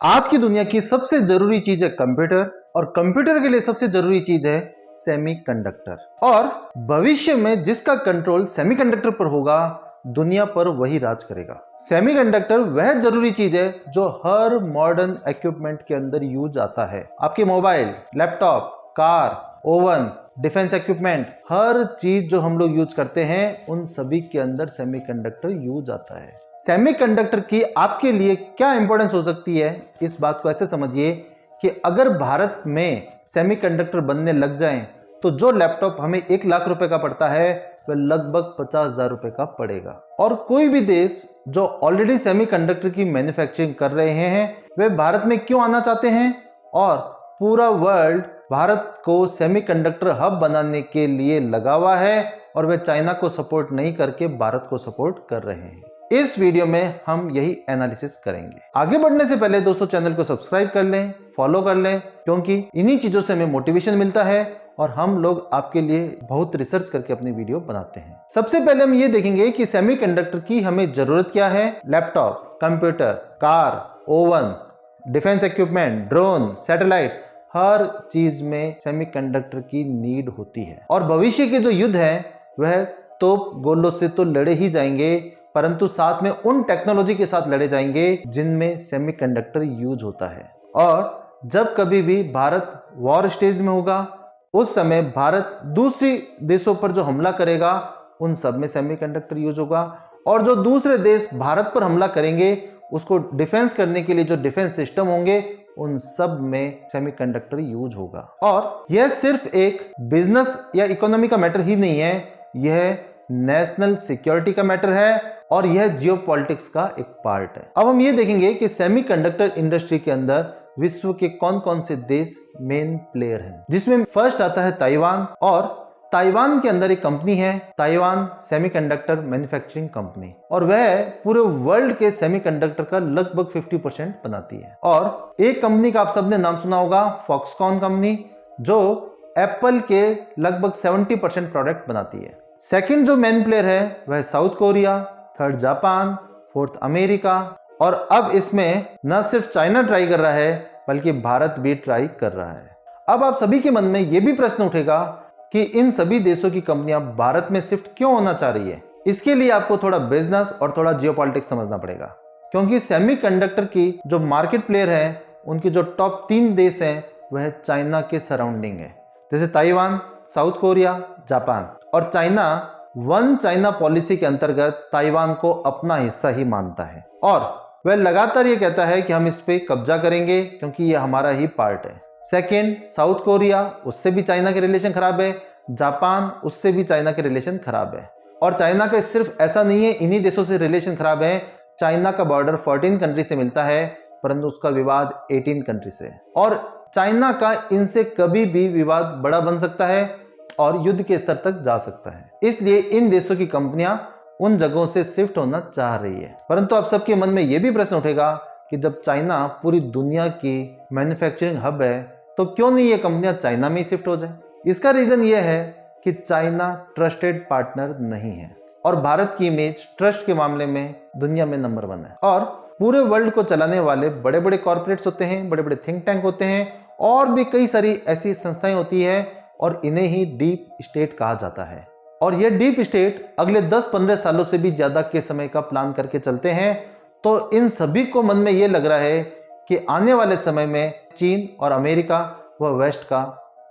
आज की दुनिया की सबसे जरूरी चीज है कंप्यूटर और कंप्यूटर के लिए सबसे जरूरी चीज है सेमीकंडक्टर। और भविष्य में जिसका कंट्रोल सेमीकंडक्टर पर होगा दुनिया पर वही राज करेगा। सेमीकंडक्टर वह जरूरी चीज है जो हर मॉडर्न इक्विपमेंट के अंदर यूज आता है। आपके mobile, laptop, car, oven, defence equipment, हर चीज जो हम लोग यूज करते हैं उन सभी के अंदर सेमीकंडक्टर यूज आता है। सेमीकंडक्टर की आपके लिए क्या इंपॉर्टेंस हो सकती है, इस बात को ऐसे समझिए कि अगर भारत में सेमीकंडक्टर बनने लग जाएं तो जो लैपटॉप हमें 1 लाख रुपए का पड़ता है वह लगभग 50,000 रुपए का पड़ेगा। और कोई भी देश जो ऑलरेडी सेमीकंडक्टर की मैन्युफैक्चरिंग कर रहे हैं वे भारत में क्यों आना चाहते हैं, और पूरा वर्ल्ड भारत को सेमीकंडक्टर हब बनाने के लिए लगा हुआ है और वे चाइना को सपोर्ट नहीं करके भारत को सपोर्ट कर रहे हैं। इस वीडियो में हम यही एनालिसिस करेंगे। आगे बढ़ने से पहले दोस्तों चैनल को सब्सक्राइब कर लें, फॉलो कर लें, क्योंकि इन्हीं चीजों से हमें मोटिवेशन मिलता है और हम लोग आपके लिए बहुत रिसर्च करके अपनी वीडियो बनाते हैं। सबसे पहले हम ये देखेंगे कि सेमीकंडक्टर की हमें जरूरत क्या है। Laptop, computer, car, oven, defence equipment, drone, satellite, हर चीज में सेमीकंडक्टर की नीड होती है। और भविष्य के जो युद्ध है वह तोप गोलों से तो लड़े ही जाएंगे, परंतु साथ में उन टेक्नोलॉजी के साथ लड़े जाएंगे जिनमें सेमीकंडक्टर यूज होता है। और जब कभी भी भारत वॉर स्टेज में होगा उस समय भारत दूसरी देशों पर जो हमला करेगा उन सब में सेमीकंडक्टर यूज होगा, और जो दूसरे देश भारत पर हमला करेंगे उसको डिफेंस करने के लिए जो डिफेंस सिस्टम होंगे उन सब में सेमीकंडक्टर यूज होगा। और यह सिर्फ एक बिजनेस या इकोनॉमी का मैटर ही नहीं है, यह नेशनल सिक्योरिटी का मैटर है और यह जियोपॉलिटिक्स का एक पार्ट है। अब हम ये देखेंगे कि सेमीकंडक्टर इंडस्ट्री के अंदर विश्व के कौन कौन से देश मेन प्लेयर हैं, जिसमें फर्स्ट आता है ताइवान। और ताइवान के अंदर एक कंपनी है ताइवान सेमीकंडक्टर मैन्युफैक्चरिंग कंपनी, और वह पूरे वर्ल्ड के सेमीकंडक्टर का लगभग 50% बनाती है। और एक कंपनी का आप सबने नाम सुना होगा, फॉक्सकॉन कंपनी, जो एप्पल के लगभग 70% प्रोडक्ट बनाती है। सेकंड जो मेन प्लेयर है वह south Korea, third Japan, fourth America, और अब इसमें न सिर्फ चाइना ट्राई कर रहा है बल्कि भारत भी ट्राई कर रहा है। अब आप सभी के मन में यह भी प्रश्न उठेगा कि इन सभी देशों की कंपनियां भारत में शिफ्ट क्यों होना चाह रही है। इसके लिए आपको थोड़ा बिजनेस और थोड़ा जियोपॉलिटिक्स समझना पड़ेगा, क्योंकि सेमीकंडक्टर की जो मार्केट प्लेयर है उनके जो टॉप 3 देश हैं वह चाइना के सराउंडिंग है, जैसे ताइवान, साउथ कोरिया, जापान। और चाइना वन चाइना पॉलिसी के अंतर्गत ताइवान को अपना हिस्सा ही मानता है और वह लगातार ये कहता है कि हम इस पे कब्जा करेंगे क्योंकि ये हमारा ही पार्ट है। सेकेंड, साउथ कोरिया, उससे भी चाइना के रिलेशन खराब है। जापान, उससे भी चाइना के रिलेशन खराब है। और चाइना का सिर्फ ऐसा नहीं है इन्हीं देशों से रिलेशन खराब है, चाइना का बॉर्डर 14 कंट्री से मिलता है परंतु उसका विवाद 18 कंट्री से। और चाइना का इनसे कभी भी विवाद बड़ा बन सकता है और युद्ध के स्तर तक जा सकता है, इसलिए इन देशों की कंपनियां उन जगहों से शिफ्ट होना चाह रही है। परंतु आप सबके मन में यह भी प्रश्न उठेगा कि जब चाइना पूरी दुनिया की मैन्युफैक्चरिंग हब है तो क्यों नहीं ये कंपनियां चाइना में ही शिफ्ट हो जाए। इसका रीजन ये है कि चाइना ट्रस्टेड पार्टनर नहीं है और भारत की इमेज ट्रस्ट के मामले में दुनिया में नंबर 1 है। और पूरे वर्ल्ड को चलाने वाले बड़े बड़े कॉर्पोरेट्स होते हैं, बड़े बड़े थिंक टैंक होते हैं और भी कई सारी ऐसी संस्थाएं होती है और इन्हें ही डीप स्टेट कहा जाता है। और ये डीप स्टेट अगले 10-15 सालों से भी ज्यादा के समय का प्लान करके चलते हैं। तो इन सभी को मन में ये लग रहा है कि आने वाले समय में चीन और अमेरिका व वेस्ट का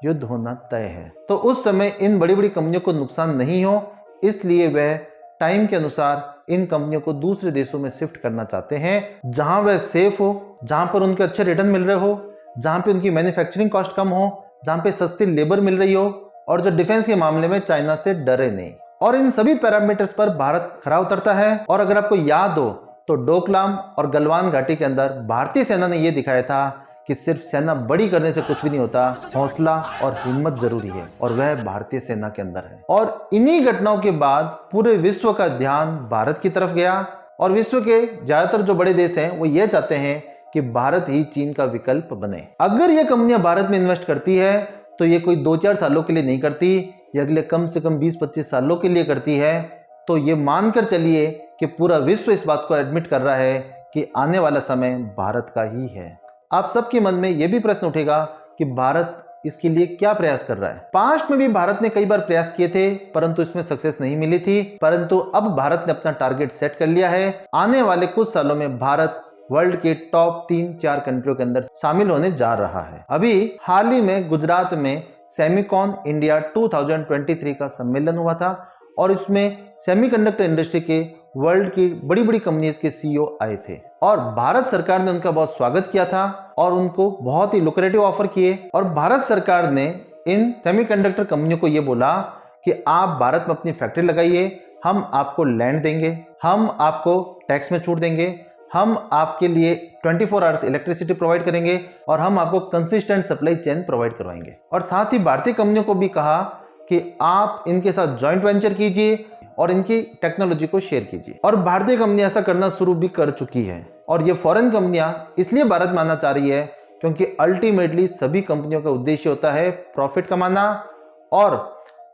युद्ध होना तय है। तो उस समय इन बड़ी बड़ी कंपनियों को नुकसान नहीं हो, इसलिए वह टाइम के अनुसार इन कंपनियों को दूसरे देशों में शिफ्ट करना चाहते हैं जहां वह सेफ हो, जहां पर उनके अच्छे रिटर्न मिल रहे हो, जहां पे उनकी मैन्युफैक्चरिंग कॉस्ट कम हो, जहां पे सस्ती लेबर मिल रही हो और जो डिफेंस के मामले में चाइना से डरे नहीं। और इन सभी पैरामीटर्स पर भारत खरा उतरता है। और अगर आपको याद हो तो डोकलाम और गलवान घाटी के अंदर भारतीय सेना ने यह दिखाया था कि सिर्फ सेना बड़ी करने से कुछ भी नहीं होता, हौसला और हिम्मत जरूरी है, और वह भारतीय सेना के अंदर है। और इन्हीं घटनाओं के बाद पूरे विश्व का ध्यान भारत की तरफ गया और विश्व के ज्यादातर जो बड़े देश हैं वो ये चाहते हैं कि भारत ही चीन का विकल्प बने। अगर ये कंपनियां भारत में इन्वेस्ट करती है तो ये कोई 2-4 सालों के लिए नहीं करती, ये अगले कम से कम 20-25 सालों के लिए करती है। तो ये मानकर चलिए कि पूरा विश्व इस बात को एडमिट कर रहा है कि आने वाला समय भारत का ही है। आप सबके मन में यह भी प्रश्न उठेगा कि भारत इसके लिए क्या प्रयास कर रहा है। पास्ट में भी भारत ने कई बार प्रयास किए थे, परंतु इसमें सक्सेस नहीं मिली थी। परंतु अब भारत ने अपना टारगेट सेट कर लिया है। आने वाले कुछ सालों में भारत वर्ल्ड के टॉप 3-4 कंट्रियों के अंदर शामिल होने जा रहा है। अभी हाल ही में गुजरात में सेमिकॉन इंडिया 2023 का सम्मेलन हुआ था और इसमें सेमीकंडक्टर इंडस्ट्री के वर्ल्ड की बड़ी बड़ी कंपनीज के सीईओ आए थे और भारत सरकार ने उनका बहुत स्वागत किया था और उनको बहुत ही लुक्रेटिव ऑफर किए। और भारत सरकार ने इन सेमीकंडक्टर कंपनियों को यह बोला कि आप भारत में अपनी फैक्ट्री लगाइए, हम आपको लैंड देंगे, हम आपको टैक्स में छूट देंगे, हम आपके लिए 24 आवर्स इलेक्ट्रिसिटी प्रोवाइड करेंगे और हम आपको कंसिस्टेंट सप्लाई चेन प्रोवाइड करवाएंगे। और साथ ही भारतीय कंपनियों को भी कहा कि आप इनके साथ जॉइंट वेंचर कीजिए और इनकी टेक्नोलॉजी को शेयर कीजिए। और भारतीय कंपनी ऐसा करना शुरू भी कर चुकी है। और ये फॉरेन कंपनियां इसलिए भारत में आना चाह रही है क्योंकि अल्टीमेटली सभी कंपनियों का उद्देश्य होता है प्रॉफिट कमाना। और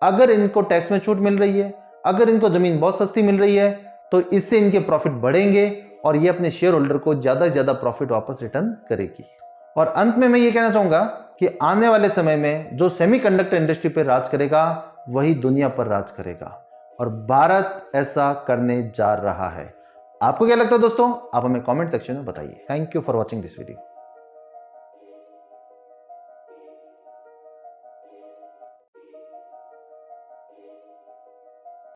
अगर इनको टैक्स में छूट मिल रही है, अगर इनको जमीन बहुत सस्ती मिल रही है, तो इससे इनके प्रॉफिट बढ़ेंगे और ये अपने शेयर होल्डर को ज्यादा से ज्यादा प्रॉफिट वापस रिटर्न करेगी। और अंत में मैं ये कहना चाहूंगा कि आने वाले समय में जो सेमीकंडक्टर इंडस्ट्री पर राज करेगा वही दुनिया पर राज करेगा और भारत ऐसा करने जा रहा है। आपको क्या लगता है दोस्तों? आप हमें कमेंट सेक्शन में बताइए। Thank you for watching this video.